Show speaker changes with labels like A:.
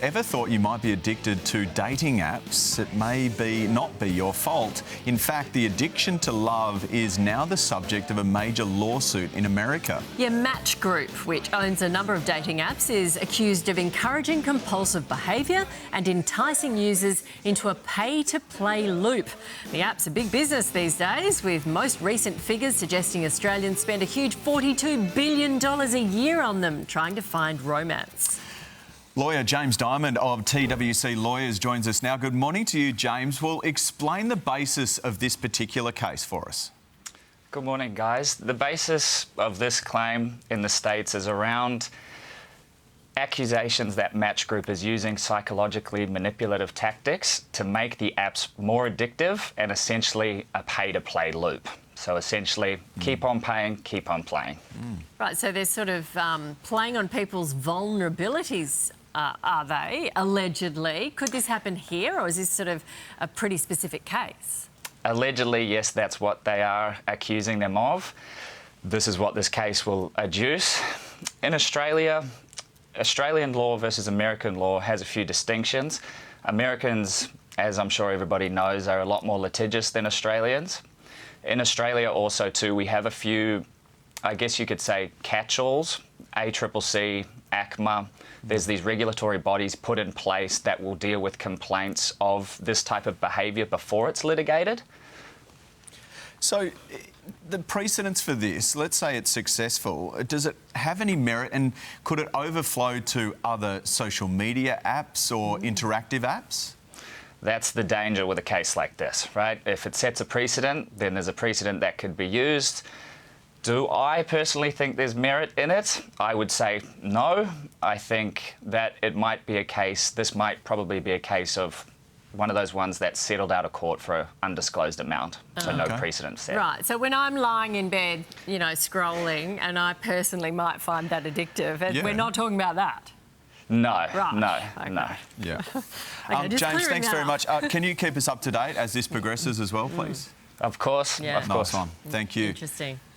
A: ever thought you might be addicted to dating apps, it may not be your fault. In fact, the addiction to love is now the subject of a major lawsuit in America.
B: Yeah, Match Group, which owns a number of dating apps, is accused of encouraging compulsive behaviour and enticing users into a pay-to-play loop. The app's a big business these days, with most recent figures suggesting Australians spend a huge $42 billion a year on them trying to find romance.
A: Lawyer James Diamond of TWC Lawyers joins us now. Good morning to you, James. Well, explain the basis of this particular case for us.
C: Good morning, guys. The basis of this claim in the States is around accusations that Match Group is using psychologically manipulative tactics to make the apps more addictive and essentially a pay-to-play loop. So essentially, keep on paying, keep on playing.
B: Right, so they're sort of playing on people's vulnerabilities, are they, allegedly? Could this happen here, or is this sort of a pretty specific case?
C: Allegedly, yes, that's what they are accusing them of. This is what this case will adduce. In Australia, Australian law versus American law has a few distinctions. Americans, as I'm sure everybody knows, are a lot more litigious than Australians. In Australia also too, we have a few, I guess you could say, catch-alls, ACCC, ACMA. There's these regulatory bodies put in place that will deal with complaints of this type of behaviour before it's litigated.
A: So the precedence for this, let's say it's successful, does it have any merit, and could it overflow to other social media apps or interactive apps?
C: That's the danger with a case like this, right? If it sets a precedent, then there's a precedent that could be used. Do I personally think there's merit in it? I would say no. I think that it might be a case, this might probably be a case of one of those ones that's settled out of court for an undisclosed amount, so no precedent set.
B: Right, so when I'm lying in bed, you know, scrolling, and I personally might find that addictive, and we're not talking about that.
C: No,
B: Right.
C: no.
A: Yeah.
B: Okay, just
A: James,
B: clearing
A: thanks
B: that
A: very
B: up.
A: much. Can you keep us up to date as this progresses as well, please?
C: Of course,
B: Yeah.
C: of course.
A: Nice one. Thank you.
B: Interesting.